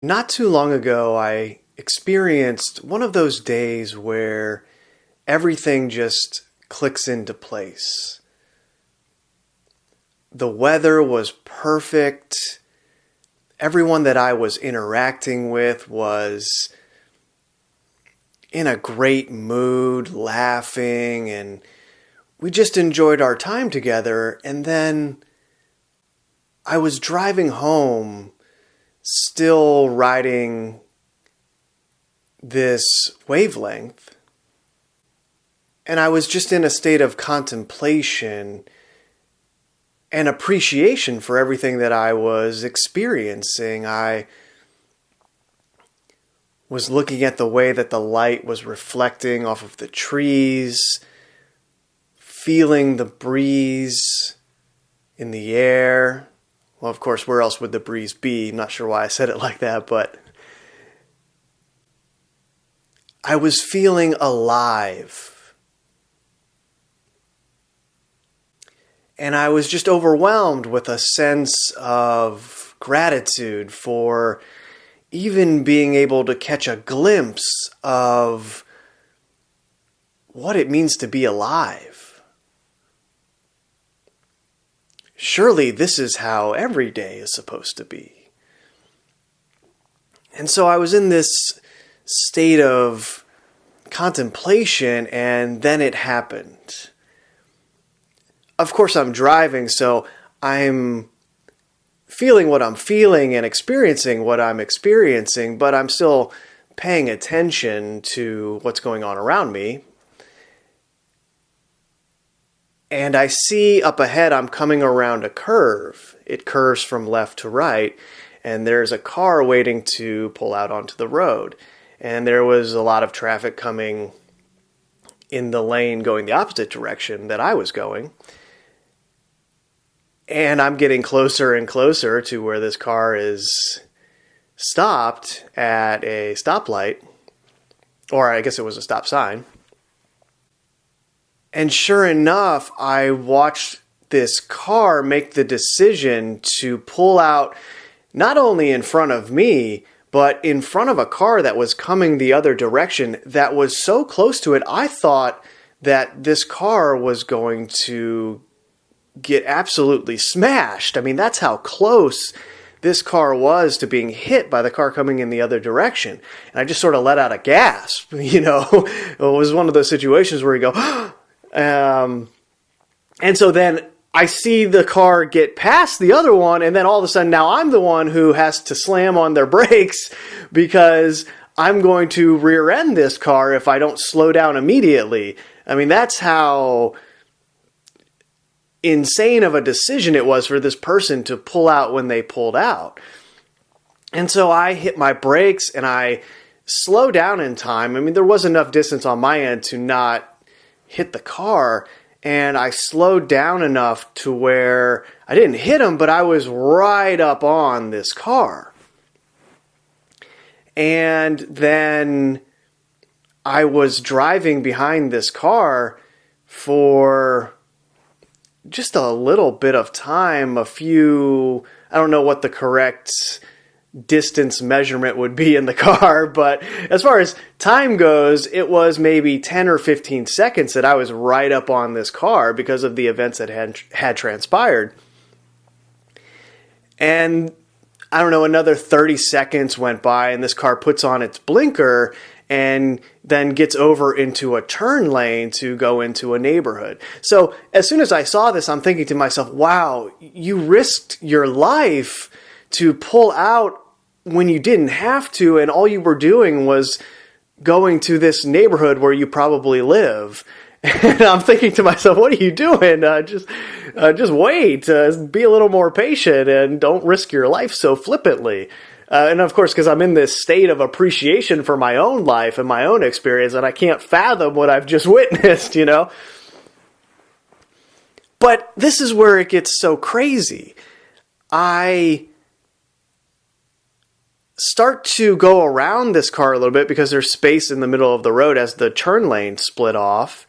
Not too long ago, I experienced one of those days where everything just clicks into place. The weather was perfect. Everyone that I was interacting with was in a great mood, laughing, and we just enjoyed our time together. And then I was driving home, still riding this wavelength, and I was just in a state of contemplation and appreciation for everything that I was experiencing. I was looking at the way that the light was reflecting off of the trees, feeling the breeze in the air. Well, of course, where else would the breeze be? I'm not sure why I said it like that, but I was feeling alive. And I was just overwhelmed with a sense of gratitude for even being able to catch a glimpse of what it means to be alive. Surely this is how every day is supposed to be. And so I was in this state of contemplation, and then it happened. Of course, I'm driving, so I'm feeling what I'm feeling and experiencing what I'm experiencing, but I'm still paying attention to what's going on around me. And I see up ahead, I'm coming around a curve. It curves from left to right, and there's a car waiting to pull out onto the road. And there was a lot of traffic coming in the lane going the opposite direction that I was going. And I'm getting closer and closer to where this car is stopped at a stoplight, or I guess it was a stop sign. And sure enough, I watched this car make the decision to pull out not only in front of me, but in front of a car that was coming the other direction that was so close to it, I thought that this car was going to get absolutely smashed. I mean, that's how close this car was to being hit by the car coming in the other direction. And I just sort of let out a gasp, It was one of those situations where you go, and so then I see the car get past the other one, and then all of a sudden now I'm the one who has to slam on their brakes because I'm going to rear end this car if I don't slow down immediately. I mean, that's how insane of a decision it was for this person to pull out when they pulled out. And so I hit my brakes and I slow down in time. I mean, there was enough distance on my end to not hit the car, and I slowed down enough to where I didn't hit him, but I was right up on this car. And then I was driving behind this car for just a little bit of time, I don't know what the correct distance measurement would be in the car, but as far as time goes, it was maybe 10 or 15 seconds that I was right up on this car because of the events that had transpired. And I don't know, another 30 seconds went by and this car puts on its blinker and then gets over into a turn lane to go into a neighborhood. So as soon as I saw this, I'm thinking to myself, wow, you risked your life to pull out when you didn't have to, and all you were doing was going to this neighborhood where you probably live. And I'm thinking to myself, what are you doing? Just wait, be a little more patient and don't risk your life so flippantly. And of course, because I'm in this state of appreciation for my own life and my own experience, and I can't fathom what I've just witnessed, But this is where it gets so crazy. I start to go around this car a little bit because there's space in the middle of the road as the turn lane split off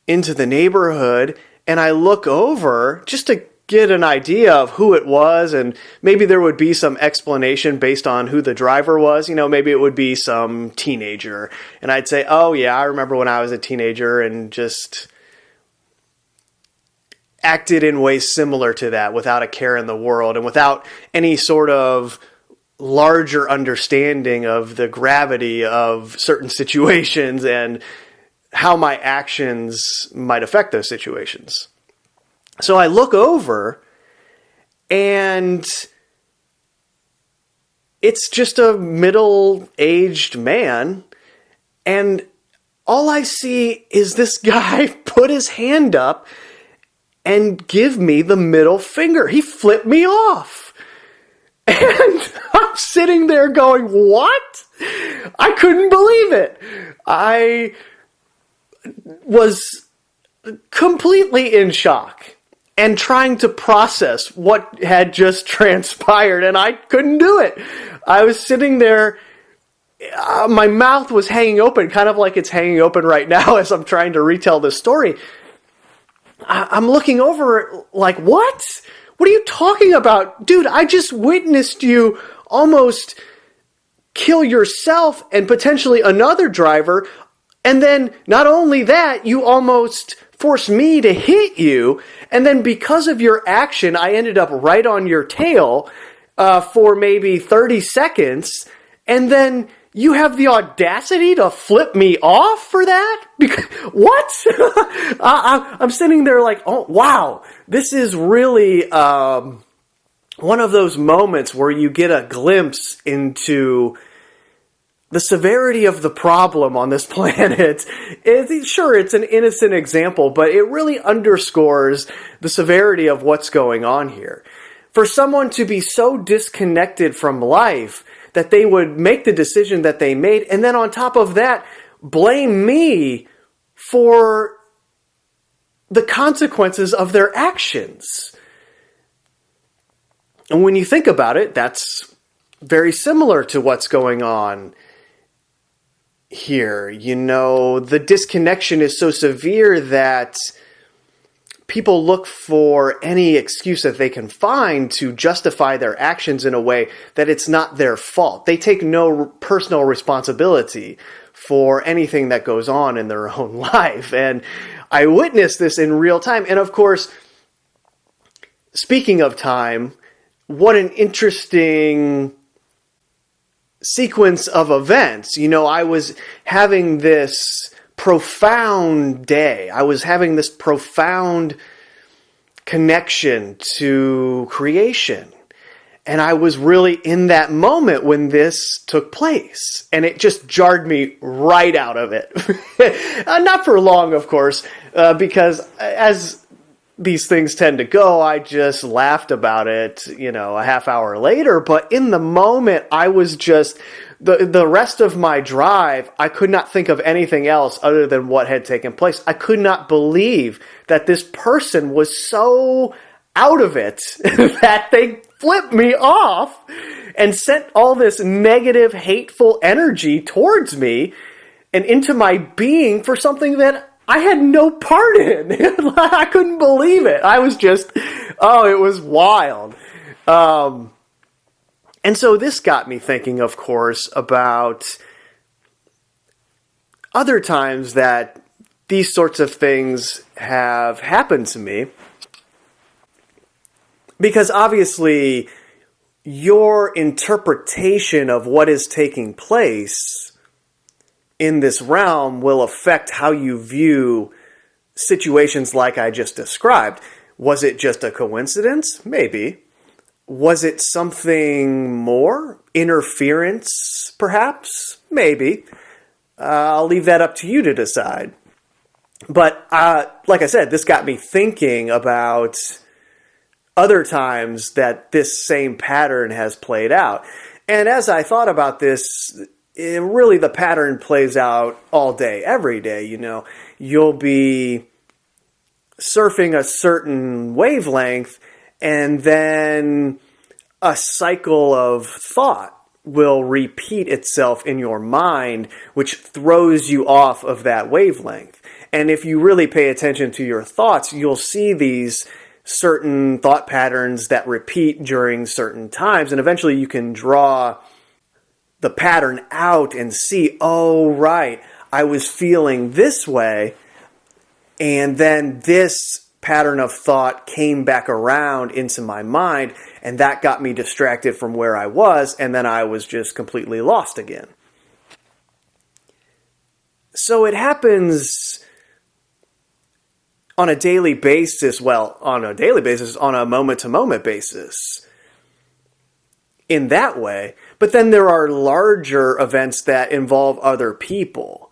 into the neighborhood, and I look over just to get an idea of who it was, and maybe there would be some explanation based on who the driver was. Maybe it would be some teenager, and I'd say, oh yeah, I remember when I was a teenager and just acted in ways similar to that without a care in the world and without any sort of larger understanding of the gravity of certain situations and how my actions might affect those situations. So I look over and it's just a middle-aged man, and all I see is this guy put his hand up and give me the middle finger. He flipped me off. And I'm sitting there going, what? I couldn't believe it. I was completely in shock and trying to process what had just transpired, and I couldn't do it. I was sitting there, my mouth was hanging open, kind of like it's hanging open right now as I'm trying to retell this story. I'm looking over like, what? What are you talking about? Dude, I just witnessed you almost kill yourself and potentially another driver. And then not only that, you almost forced me to hit you. And then because of your action, I ended up right on your tail for maybe 30 seconds. And then you have the audacity to flip me off for that? Because, what? I'm sitting there like, oh, wow. This is really one of those moments where you get a glimpse into the severity of the problem on this planet. Sure, it's an innocent example, but it really underscores the severity of what's going on here. For someone to be so disconnected from life that they would make the decision that they made, and then on top of that, blame me for the consequences of their actions. And when you think about it, that's very similar to what's going on here. The disconnection is so severe that people look for any excuse that they can find to justify their actions in a way that it's not their fault. They take no personal responsibility for anything that goes on in their own life. And I witnessed this in real time. And of course, speaking of time, what an interesting sequence of events. I was having this profound day. I was having this profound connection to creation. And I was really in that moment when this took place. And it just jarred me right out of it. Not for long, of course, because as these things tend to go, I just laughed about it, a half hour later. But in the moment, I was just, the rest of my drive, I could not think of anything else other than what had taken place. I could not believe that this person was so out of it that they flipped me off and sent all this negative, hateful energy towards me and into my being for something that I had no part in. I couldn't believe it. I was just, it was wild. And so this got me thinking, of course, about other times that these sorts of things have happened to me. Because obviously, your interpretation of what is taking place in this realm will affect how you view situations like I just described. Was it just a coincidence? Maybe. Was it something more? Interference, perhaps? Maybe. I'll leave that up to you to decide. But like I said, this got me thinking about other times that this same pattern has played out. And as I thought about this, really the pattern plays out all day, every day. You'll be surfing a certain wavelength, and then a cycle of thought will repeat itself in your mind, which throws you off of that wavelength. And if you really pay attention to your thoughts, you'll see these certain thought patterns that repeat during certain times. And eventually you can draw the pattern out and see, oh, right, I was feeling this way. And then this pattern of thought came back around into my mind, and that got me distracted from where I was, and then I was just completely lost again. So it happens on a daily basis, on a moment-to-moment basis in that way. But then there are larger events that involve other people.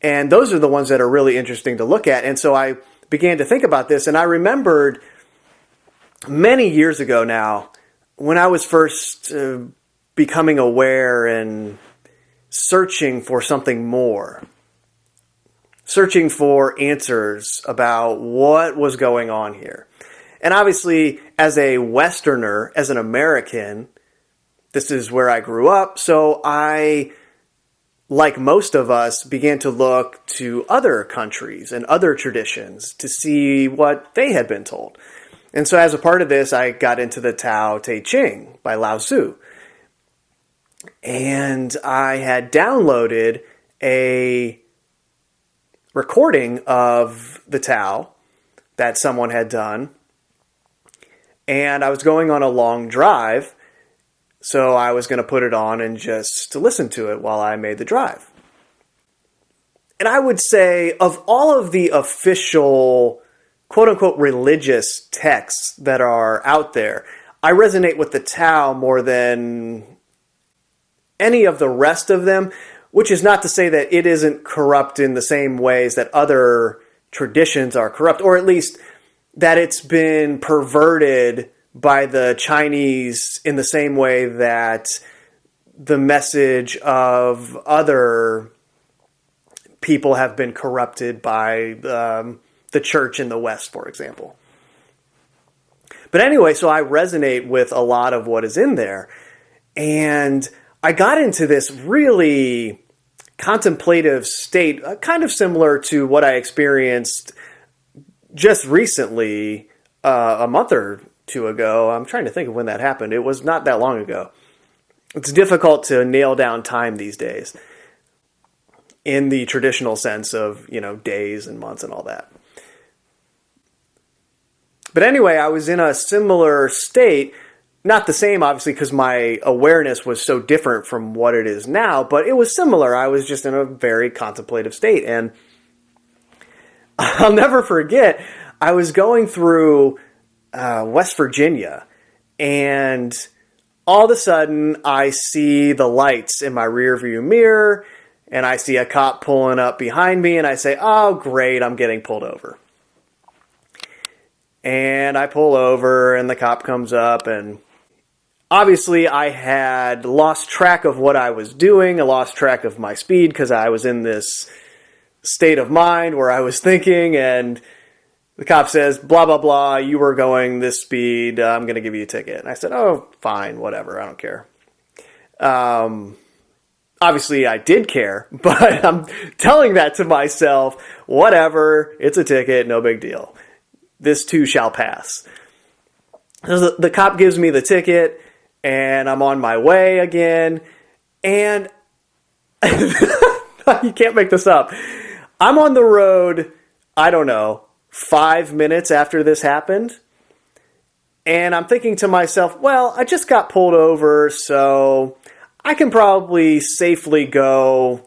And those are the ones that are really interesting to look at. And so I began to think about this, and I remembered many years ago now, when I was first becoming aware and searching for something more, searching for answers about what was going on here. And obviously, as a Westerner, as an American, this is where I grew up, so I, like most of us, began to look to other countries and other traditions to see what they had been told. And so as a part of this, I got into the Tao Te Ching by Lao Tzu. And I had downloaded a recording of the Tao that someone had done. And I was going on a long drive, so I was going to put it on and just to listen to it while I made the drive. And I would say, of all of the official, quote-unquote, religious texts that are out there, I resonate with the Tao more than any of the rest of them, which is not to say that it isn't corrupt in the same ways that other traditions are corrupt, or at least that it's been perverted by the Chinese in the same way that the message of other people have been corrupted by the church in the West, for example. But anyway, so I resonate with a lot of what is in there. And I got into this really contemplative state, kind of similar to what I experienced just recently, a month or two ago. I'm trying to think of when that happened. It was not that long ago. It's difficult to nail down time these days in the traditional sense of, days and months and all that. But anyway, I was in a similar state, not the same, obviously, because my awareness was so different from what it is now, but it was similar. I was just in a very contemplative state. And I'll never forget, I was going through West Virginia, and all of a sudden I see the lights in my rearview mirror, and I see a cop pulling up behind me, and I say, oh, great, I'm getting pulled over. And I pull over, and the cop comes up, and obviously I had lost track of what I was doing. I lost track of my speed because I was in this state of mind where I was thinking, and the cop says, blah, blah, blah, you were going this speed, I'm going to give you a ticket. And I said, oh, fine, whatever, I don't care. Obviously, I did care, but I'm telling that to myself, whatever, it's a ticket, no big deal. This too shall pass. So the cop gives me the ticket, and I'm on my way again, and you can't make this up. I'm on the road, I don't know, 5 minutes after this happened, and I'm thinking to myself, well, I just got pulled over, so I can probably safely go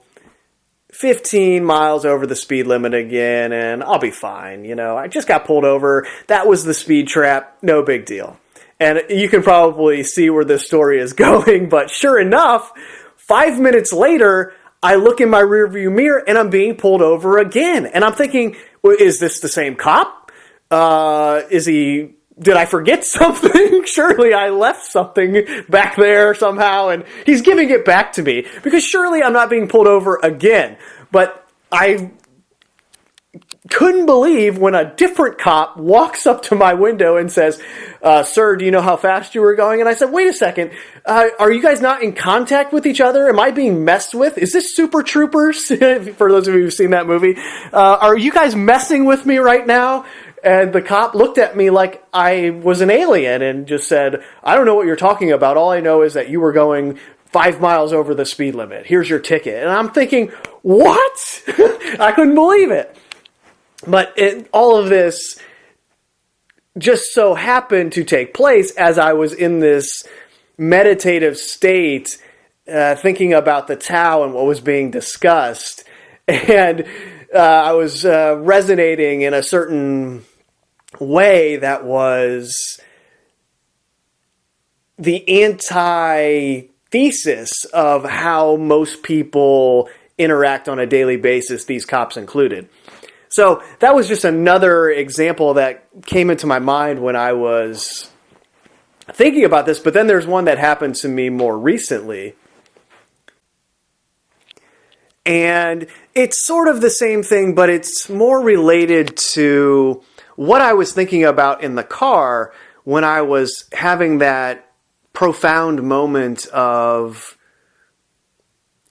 15 miles over the speed limit again, and I'll be fine. I just got pulled over. That was the speed trap. No big deal. And you can probably see where this story is going, but sure enough, 5 minutes later, I look in my rearview mirror and I'm being pulled over again. And I'm thinking, well, is this the same cop? Did I forget something? Surely I left something back there somehow, and he's giving it back to me, because surely I'm not being pulled over again. But I couldn't believe when a different cop walks up to my window and says, sir, do you know how fast you were going? And I said, wait a second, are you guys not in contact with each other? Am I being messed with? Is this Super Troopers? For those of you who've seen that movie, are you guys messing with me right now? And the cop looked at me like I was an alien and just said, I don't know what you're talking about. All I know is that you were going 5 miles over the speed limit. Here's your ticket. And I'm thinking, what? I couldn't believe it. But all of this just so happened to take place as I was in this meditative state, thinking about the Tao and what was being discussed. And I was resonating in a certain way that was the antithesis of how most people interact on a daily basis, these cops included. So that was just another example that came into my mind when I was thinking about this. But then there's one that happened to me more recently. And it's sort of the same thing, but it's more related to what I was thinking about in the car when I was having that profound moment of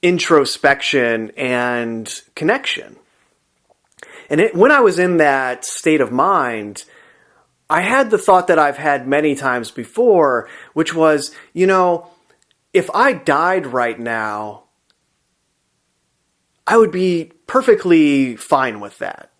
introspection and connection. And when I was in that state of mind, I had the thought that I've had many times before, which was, if I died right now, I would be perfectly fine with that.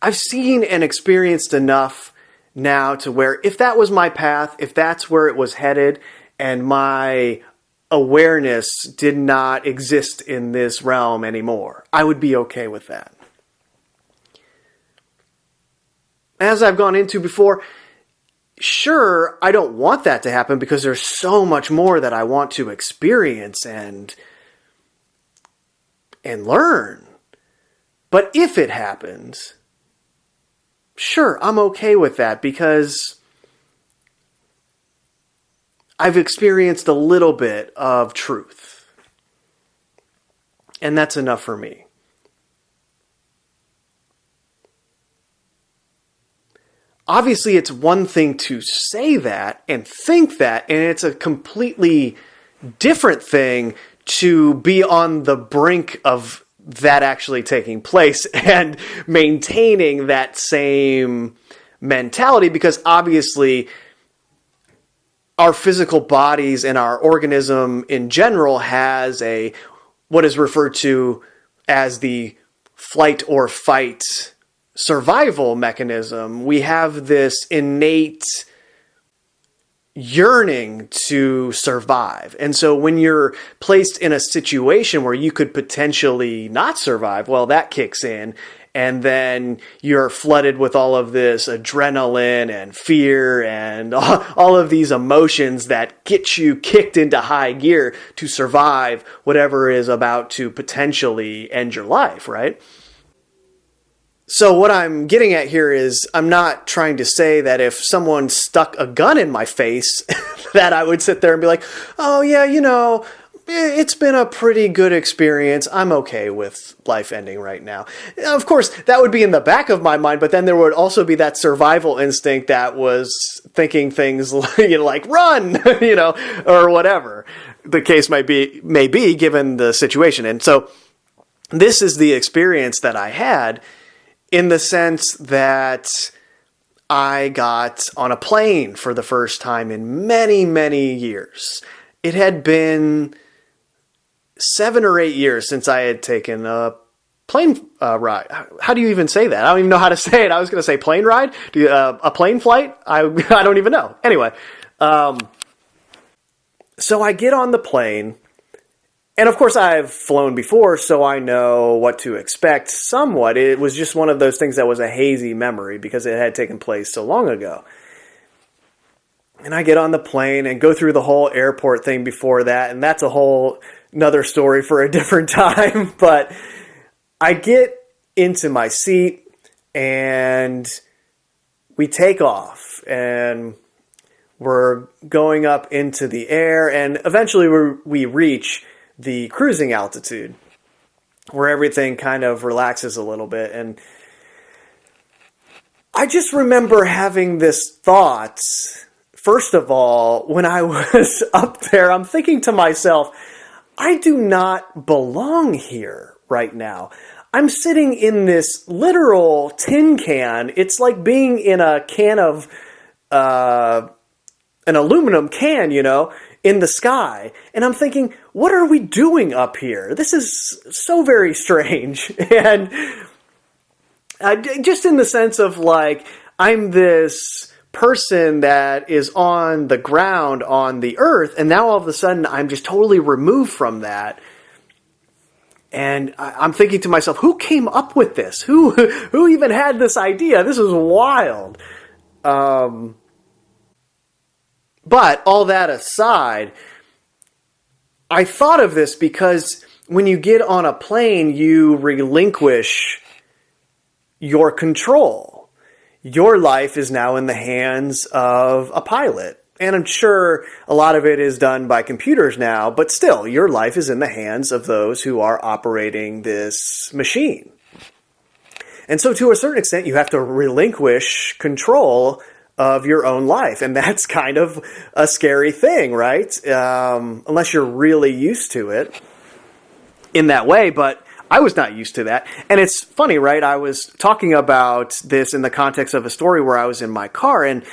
I've seen and experienced enough now to where if that was my path, if that's where it was headed, and my awareness did not exist in this realm anymore, I would be okay with that. As I've gone into before, sure, I don't want that to happen because there's so much more that I want to experience and learn. But if it happens, sure, I'm okay with that because I've experienced a little bit of truth. And that's enough for me. Obviously, it's one thing to say that and think that, and it's a completely different thing to be on the brink of that actually taking place and maintaining that same mentality, because obviously our physical bodies and our organism in general has what is referred to as the flight or fight survival mechanism. We have this innate yearning to survive. And so when you're placed in a situation where you could potentially not survive, well, that kicks in. And then you're flooded with all of this adrenaline and fear and all of these emotions that get you kicked into high gear to survive whatever is about to potentially end your life, right? So what I'm getting at here is I'm not trying to say that if someone stuck a gun in my face that I would sit there and be like, oh yeah, it's been a pretty good experience. I'm okay with life ending right now. Of course, that would be in the back of my mind, but then there would also be that survival instinct that was thinking things like run, or whatever the case may be given the situation. And so this is the experience that I had, in the sense that I got on a plane for the first time in many, many years. It had been 7 or 8 years since I had taken a plane ride. How do you even say that? I don't even know how to say it. I was going to say plane ride. A plane flight? I don't even know. Anyway, so I get on the plane. And of course, I've flown before, so I know what to expect somewhat. It was just one of those things that was a hazy memory because it had taken place so long ago. And I get on the plane and go through the whole airport thing before that, and that's a whole another story for a different time. But I get into my seat, and we take off, and we're going up into the air, and eventually we reach the cruising altitude where everything kind of relaxes a little bit. And I just remember having this thought, first of all, when I was up there, I'm thinking to myself, I do not belong here right now. I'm sitting in this literal tin can. It's like being in a can of, an aluminum can, in the sky. And I'm thinking, what are we doing up here? This is so very strange. And just in the sense of like, I'm this person that is on the ground on the earth, and now all of a sudden I'm just totally removed from that. And I'm thinking to myself, who came up with this? Who even had this idea? This is wild. But all that aside, I thought of this because when you get on a plane, you relinquish your control. Your life is now in the hands of a pilot. And I'm sure a lot of it is done by computers now, but still, your life is in the hands of those who are operating this machine. And so to a certain extent, you have to relinquish control of your own life. And that's kind of a scary thing, right? Unless you're really used to it in that way. But I was not used to that. And it's funny, right? I was talking about this in the context of a story where I was in my car, and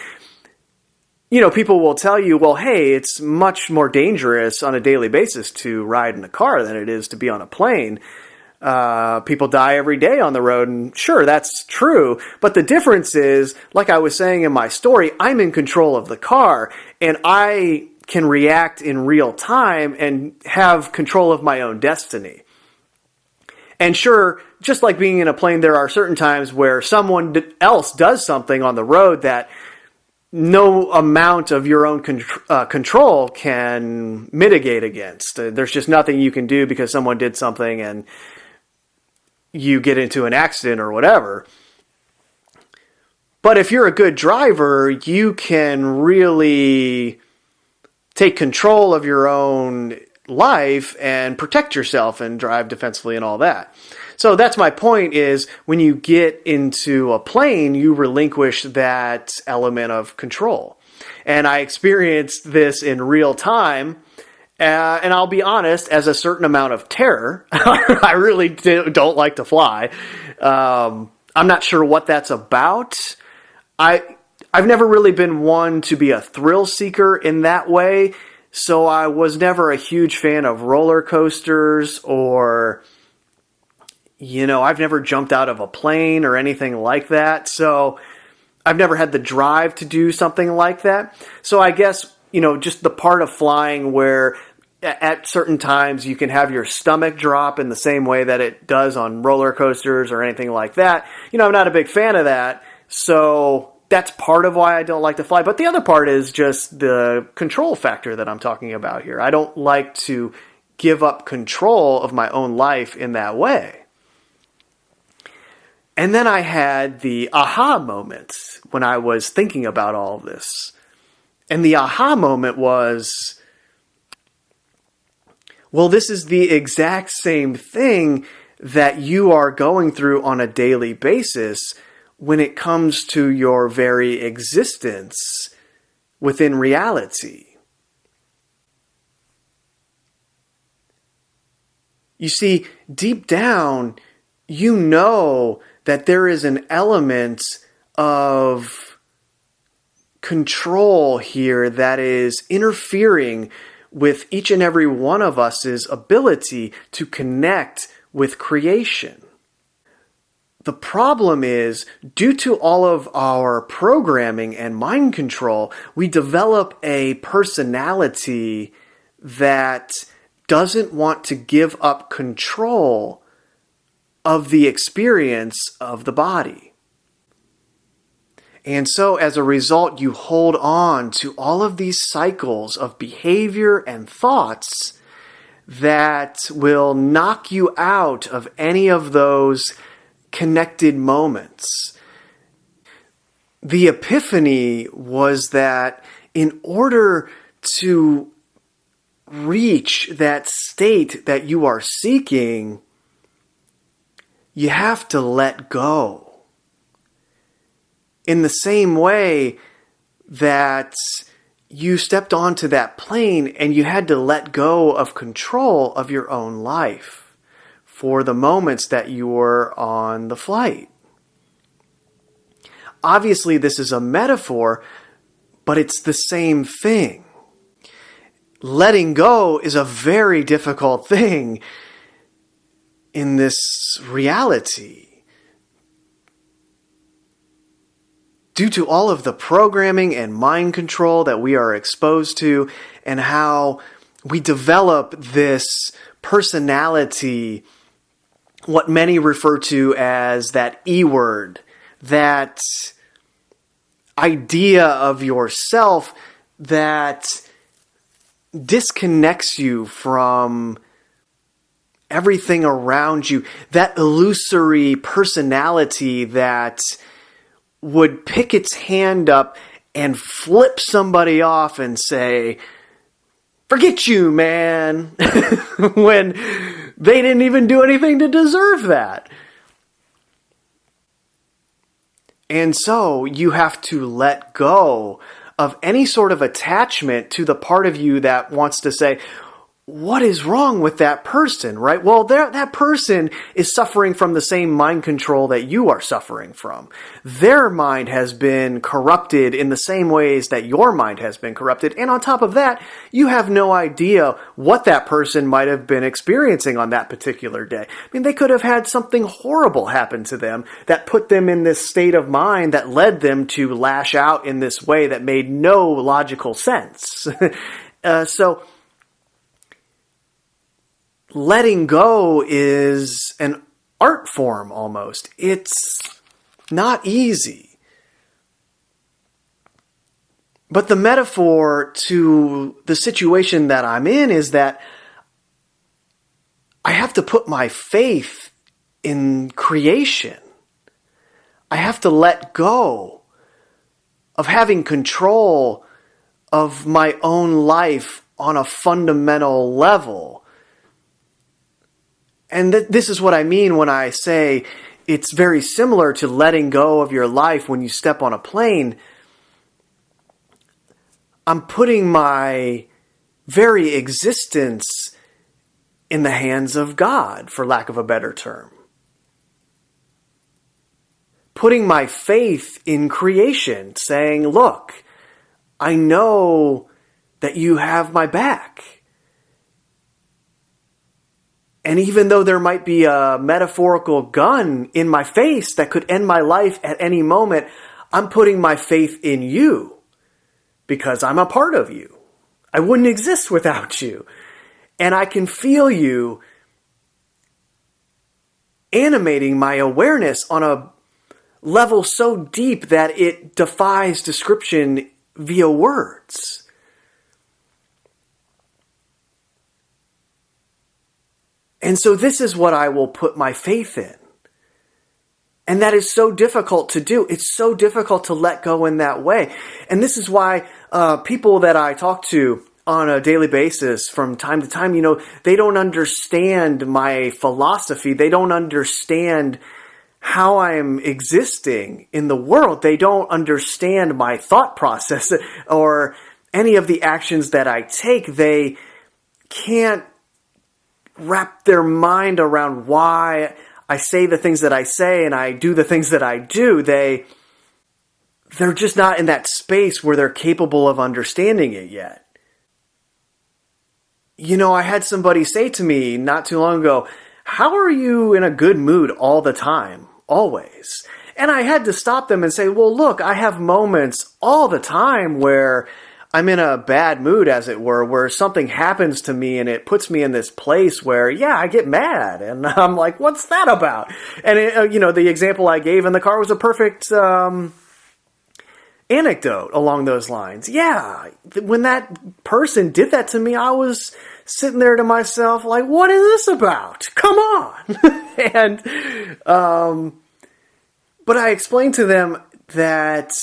people will tell you, well, hey, it's much more dangerous on a daily basis to ride in a car than it is to be on a plane. People die every day on the road, and sure, that's true. But the difference is, like I was saying in my story, I'm in control of the car, and I can react in real time and have control of my own destiny. And sure, just like being in a plane, there are certain times where someone else does something on the road that no amount of your own control can mitigate against. There's just nothing you can do because someone did something and you get into an accident or whatever. But if you're a good driver, you can really take control of your own life and protect yourself and drive defensively and all that. So that's my point, is when you get into a plane, you relinquish that element of control. And I experienced this in real time. And I'll be honest, as a certain amount of terror, I really don't like to fly. I'm not sure what that's about. I've never really been one to be a thrill seeker in that way. So I was never a huge fan of roller coasters, or, I've never jumped out of a plane or anything like that. So I've never had the drive to do something like that. So I guess, just the part of flying where at certain times you can have your stomach drop in the same way that it does on roller coasters or anything like that. I'm not a big fan of that. So that's part of why I don't like to fly. But the other part is just the control factor that I'm talking about here. I don't like to give up control of my own life in that way. And then I had the aha moment when I was thinking about all of this. And the aha moment was, well, this is the exact same thing that you are going through on a daily basis when it comes to your very existence within reality. You see, deep down, you know that there is an element of control here that is interfering with each and every one of us's ability to connect with creation. The problem is, due to all of our programming and mind control, we develop a personality that doesn't want to give up control of the experience of the body. And so as a result, you hold on to all of these cycles of behavior and thoughts that will knock you out of any of those connected moments. The epiphany was that in order to reach that state that you are seeking, you have to let go. In the same way that you stepped onto that plane and you had to let go of control of your own life for the moments that you were on the flight. Obviously, this is a metaphor, but it's the same thing. Letting go is a very difficult thing in this reality. Due to all of the programming and mind control that we are exposed to, and how we develop this personality, what many refer to as that E word, that idea of yourself that disconnects you from everything around you, that illusory personality that would pick its hand up and flip somebody off and say, "Forget you, man," when they didn't even do anything to deserve that. And so you have to let go of any sort of attachment to the part of you that wants to say, what is wrong with that person, right? Well, that person is suffering from the same mind control that you are suffering from. Their mind has been corrupted in the same ways that your mind has been corrupted. And on top of that, you have no idea what that person might have been experiencing on that particular day. I mean, they could have had something horrible happen to them that put them in this state of mind that led them to lash out in this way that made no logical sense. So letting go is an art form almost. It's not easy. But the metaphor to the situation that I'm in is that I have to put my faith in creation. I have to let go of having control of my own life on a fundamental level. And this is what I mean when I say it's very similar to letting go of your life when you step on a plane. I'm putting my very existence in the hands of God, for lack of a better term. Putting my faith in creation, saying, look, I know that you have my back. And even though there might be a metaphorical gun in my face that could end my life at any moment, I'm putting my faith in you because I'm a part of you. I wouldn't exist without you. And I can feel you animating my awareness on a level so deep that it defies description via words. And so this is what I will put my faith in. And that is so difficult to do. It's so difficult to let go in that way. And this is why people that I talk to on a daily basis from time to time, they don't understand my philosophy. They don't understand how I'm existing in the world. They don't understand my thought process or any of the actions that I take. They can't wrap their mind around why I say the things that I say and I do the things that I do. They're just not in that space where they're capable of understanding it yet. I had somebody say to me not too long ago, how are you in a good mood all the time? Always. And I had to stop them and say, well, look, I have moments all the time where I'm in a bad mood, as it were, where something happens to me and it puts me in this place where, I get mad. And I'm like, what's that about? And, the example I gave in the car was a perfect anecdote along those lines. Yeah, when that person did that to me, I was sitting there to myself like, what is this about? Come on. But I explained to them that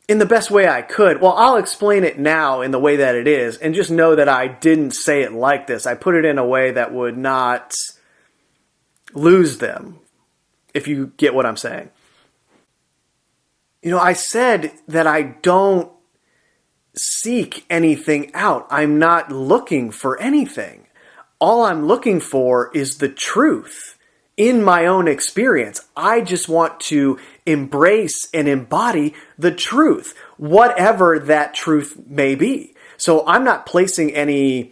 in the best way I could. Well, I'll explain it now in the way that it is, and just know that I didn't say it like this. I put it in a way that would not lose them, if you get what I'm saying. I said that I don't seek anything out. I'm not looking for anything. all I'm looking for is the truth in my own experience. I just want to embrace and embody the truth, whatever that truth may be. So I'm not placing any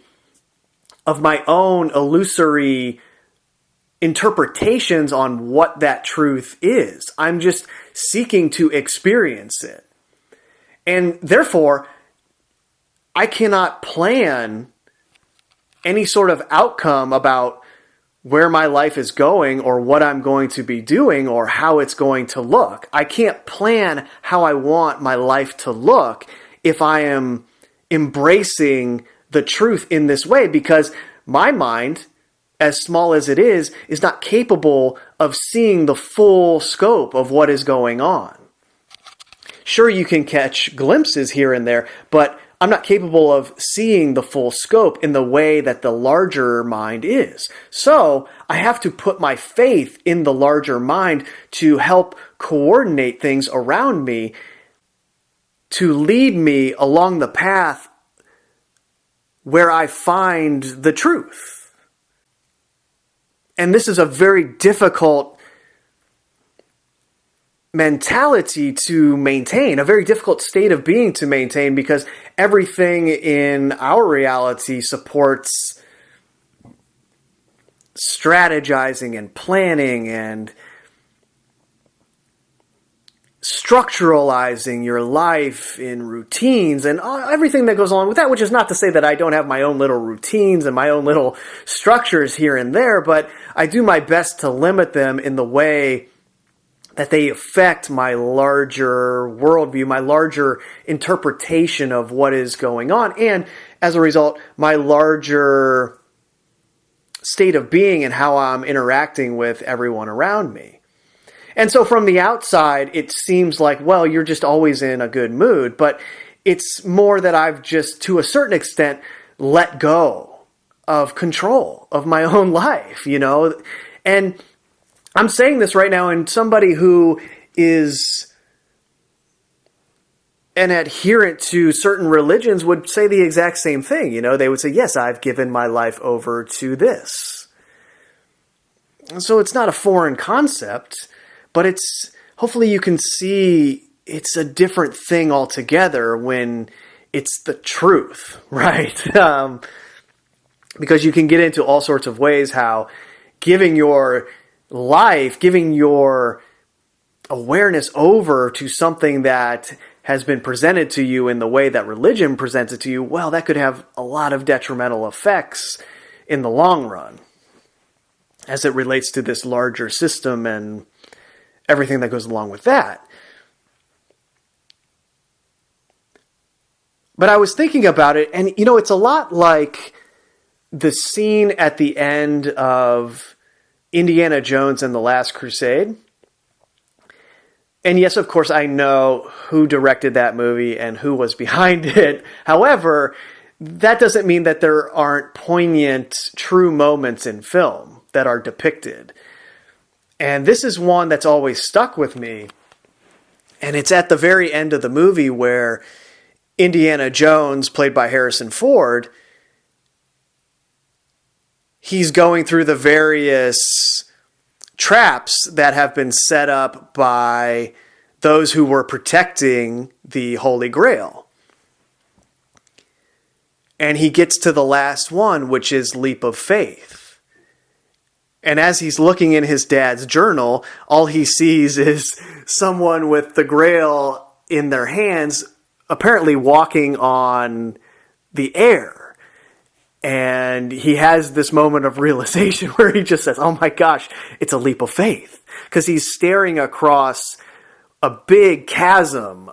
of my own illusory interpretations on what that truth is. I'm just seeking to experience it. And therefore, I cannot plan any sort of outcome about where my life is going or what I'm going to be doing or how it's going to look. I can't plan how I want my life to look if I am embracing the truth in this way, because my mind, as small as it is not capable of seeing the full scope of what is going on. Sure, you can catch glimpses here and there, but I'm not capable of seeing the full scope in the way that the larger mind is. So I have to put my faith in the larger mind to help coordinate things around me, to lead me along the path where I find the truth. And this is a very difficult mentality to maintain, a very difficult state of being to maintain, because everything in our reality supports strategizing and planning and structuralizing your life in routines and everything that goes along with that, which is not to say that I don't have my own little routines and my own little structures here and there, but I do my best to limit them in the way that they affect my larger worldview, my larger interpretation of what is going on, and as a result, my larger state of being and how I'm interacting with everyone around me. And so from the outside, it seems like, well, you're just always in a good mood, but it's more that I've just, to a certain extent, let go of control of my own life, and I'm saying this right now, and somebody who is an adherent to certain religions would say the exact same thing. They would say, yes, I've given my life over to this. So it's not a foreign concept, but hopefully you can see it's a different thing altogether when it's the truth, right? Because you can get into all sorts of ways how giving your life, giving your awareness over to something that has been presented to you in the way that religion presents it to you, well, that could have a lot of detrimental effects in the long run as it relates to this larger system and everything that goes along with that. But I was thinking about it, and it's a lot like the scene at the end of Indiana Jones and the Last Crusade. And yes, of course, I know who directed that movie and who was behind it. However, that doesn't mean that there aren't poignant, true moments in film that are depicted. And this is one that's always stuck with me. And it's at the very end of the movie where Indiana Jones, played by Harrison Ford, he's going through the various traps that have been set up by those who were protecting the Holy Grail. And he gets to the last one, which is leap of faith. And as he's looking in his dad's journal, all he sees is someone with the Grail in their hands, apparently walking on the air. And he has this moment of realization where he just says, oh my gosh, it's a leap of faith. Because he's staring across a big chasm,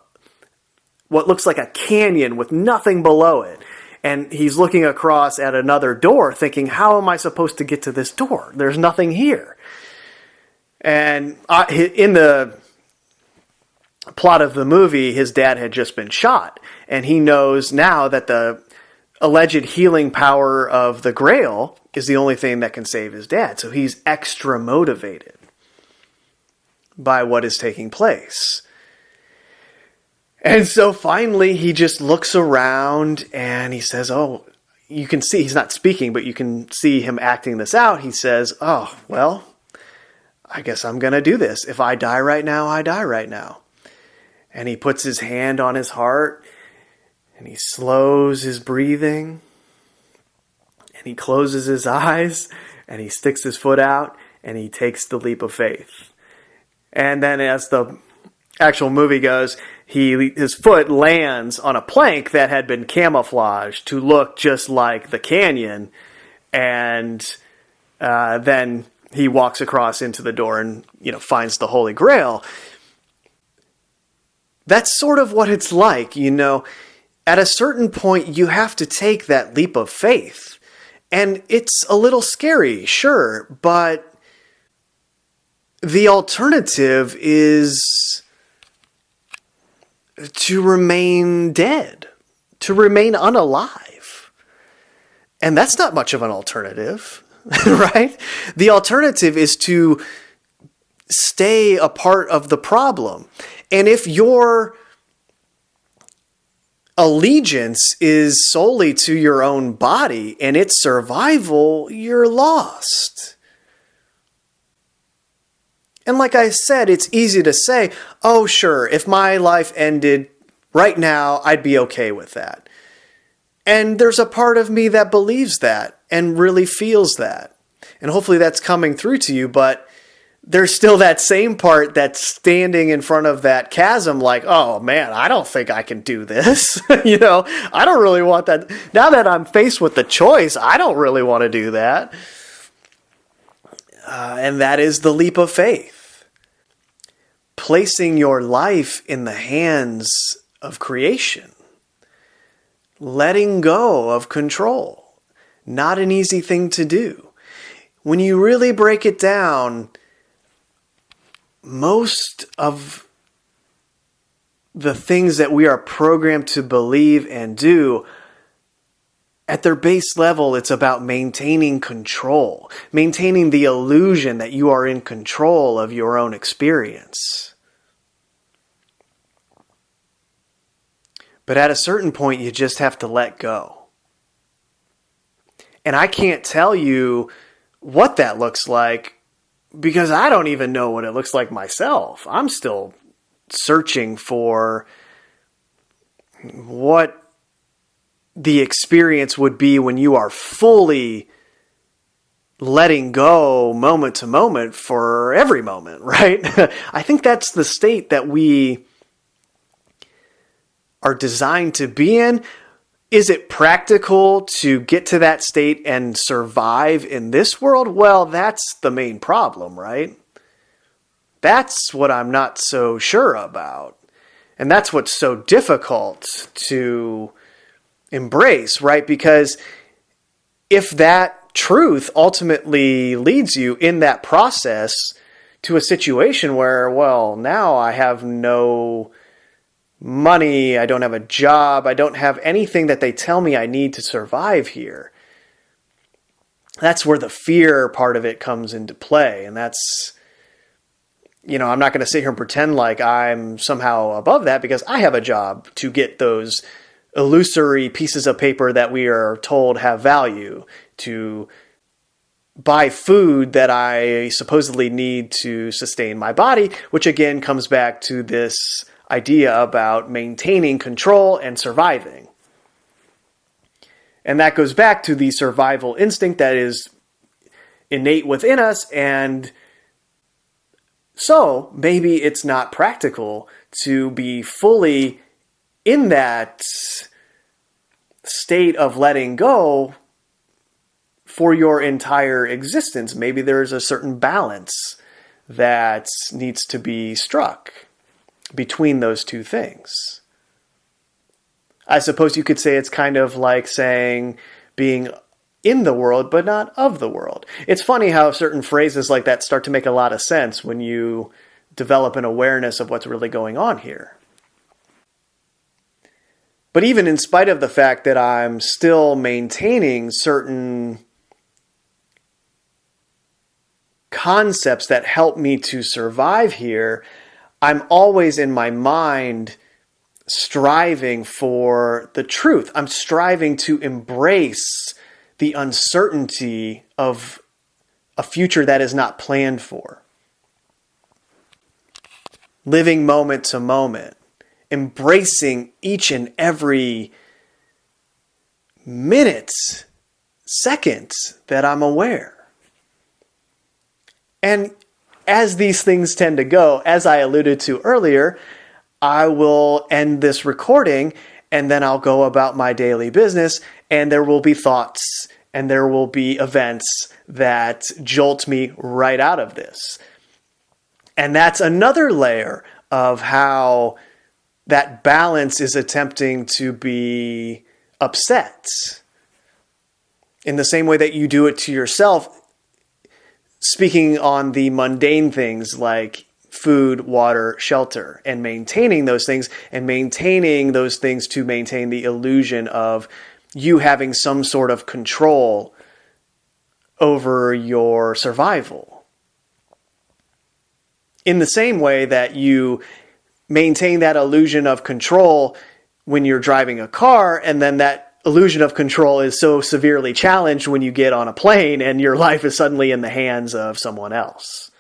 what looks like a canyon with nothing below it. And he's looking across at another door thinking, how am I supposed to get to this door? There's nothing here. And in the plot of the movie, his dad had just been shot. And he knows now that the alleged healing power of the Grail is the only thing that can save his dad. So he's extra motivated by what is taking place. And so finally he just looks around and he says, oh, you can see he's not speaking, but you can see him acting this out. He says, oh, well, I guess I'm going to do this. If I die right now, I die right now. And he puts his hand on his heart and he slows his breathing and he closes his eyes and he sticks his foot out and he takes the leap of faith. And then as the actual movie goes, his foot lands on a plank that had been camouflaged to look just like the canyon. And then he walks across into the door and, finds the Holy Grail. That's sort of what it's like, At a certain point, you have to take that leap of faith. And it's a little scary, sure, but the alternative is to remain dead, to remain unalive. And that's not much of an alternative, right? The alternative is to stay a part of the problem. And if your allegiance is solely to your own body and its survival, you're lost. And like I said, it's easy to say, oh, sure, if my life ended right now, I'd be okay with that. And there's a part of me that believes that and really feels that. And hopefully that's coming through to you, but there's still that same part that's standing in front of that chasm like, oh man, I don't think I can do this. I don't really want that. Now that I'm faced with the choice, I don't really want to do that. And that is the leap of faith. Placing your life in the hands of creation. Letting go of control. Not an easy thing to do. When you really break it down, most of the things that we are programmed to believe and do, at their base level, it's about maintaining control, maintaining the illusion that you are in control of your own experience. But at a certain point, you just have to let go. And I can't tell you what that looks like, because I don't even know what it looks like myself. I'm still searching for what the experience would be when you are fully letting go moment to moment for every moment, right? I think that's the state that we are designed to be in. Is it practical to get to that state and survive in this world? Well, that's the main problem, right? That's what I'm not so sure about. And that's what's so difficult to embrace, right? Because if that truth ultimately leads you in that process to a situation where, well, now I have no money, I don't have a job, I don't have anything that they tell me I need to survive here. That's where the fear part of it comes into play. And that's, I'm not going to sit here and pretend like I'm somehow above that, because I have a job to get those illusory pieces of paper that we are told have value, to buy food that I supposedly need to sustain my body, which again comes back to this idea about maintaining control and surviving. And that goes back to the survival instinct that is innate within us. And so maybe it's not practical to be fully in that state of letting go for your entire existence. Maybe there's a certain balance that needs to be struck between those two things. I suppose you could say it's kind of like saying being in the world but not of the world. It's funny how certain phrases like that start to make a lot of sense when you develop an awareness of what's really going on here. But even in spite of the fact that I'm still maintaining certain concepts that help me to survive here, I'm always in my mind striving for the truth. I'm striving to embrace the uncertainty of a future that is not planned for. Living moment to moment, embracing each and every minute, second that I'm aware. And as these things tend to go, as I alluded to earlier, I will end this recording and then I'll go about my daily business, and there will be thoughts and there will be events that jolt me right out of this. And that's another layer of how that balance is attempting to be upset. In the same way that you do it to yourself, speaking on the mundane things like food, water, shelter, and maintaining those things to maintain the illusion of you having some sort of control over your survival. In the same way that you maintain that illusion of control when you're driving a car, and then that illusion of control is so severely challenged when you get on a plane and your life is suddenly in the hands of someone else.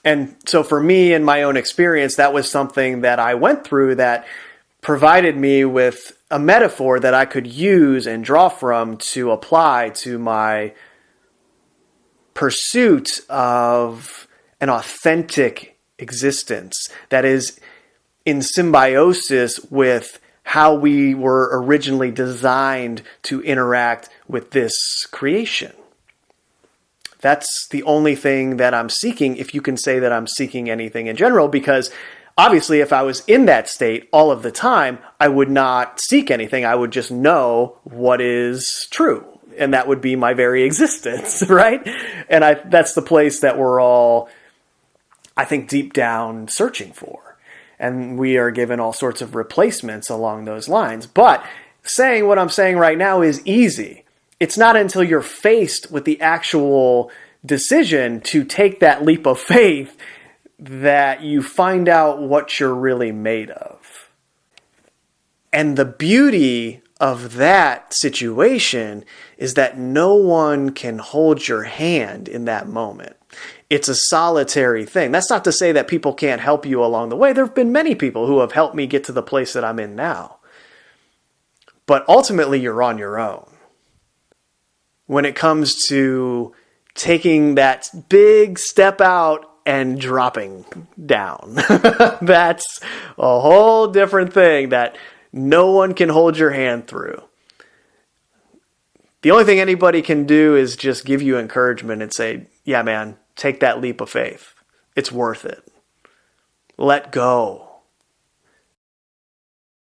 And so for me, in my own experience, that was something that I went through that provided me with a metaphor that I could use and draw from to apply to my pursuit of an authentic existence that is in symbiosis with how we were originally designed to interact with this creation. That's the only thing that I'm seeking, if you can say that I'm seeking anything in general, because obviously if I was in that state all of the time, I would not seek anything. I would just know what is true. And that would be my very existence, right? And that's the place that we're all, I think, deep down searching for. And we are given all sorts of replacements along those lines. But saying what I'm saying right now is easy. It's not until you're faced with the actual decision to take that leap of faith that you find out what you're really made of. And the beauty of that situation is that no one can hold your hand in that moment. It's a solitary thing. That's not to say that people can't help you along the way. There have been many people who have helped me get to the place that I'm in now. But ultimately, you're on your own. When it comes to taking that big step out and dropping down. That's a whole different thing that no one can hold your hand through. The only thing anybody can do is just give you encouragement and say, yeah, man, take that leap of faith. It's worth it. Let go.